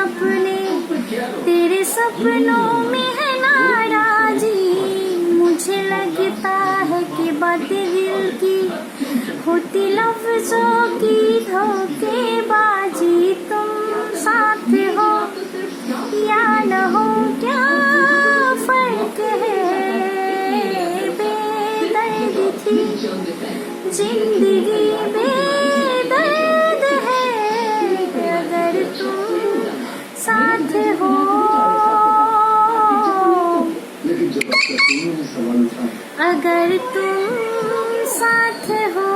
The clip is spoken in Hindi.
अपने, तेरे सपनों में है नाराजी। मुझे लगता है कि बातें दिल की होती लफ्जों की धोखेबाजी। तुम साथ हो या न हो क्या फर्क है, बेदर्द थी जिंदगी बेदर्द है। अगर तुम साथ हो, अगर तुम साथ हो।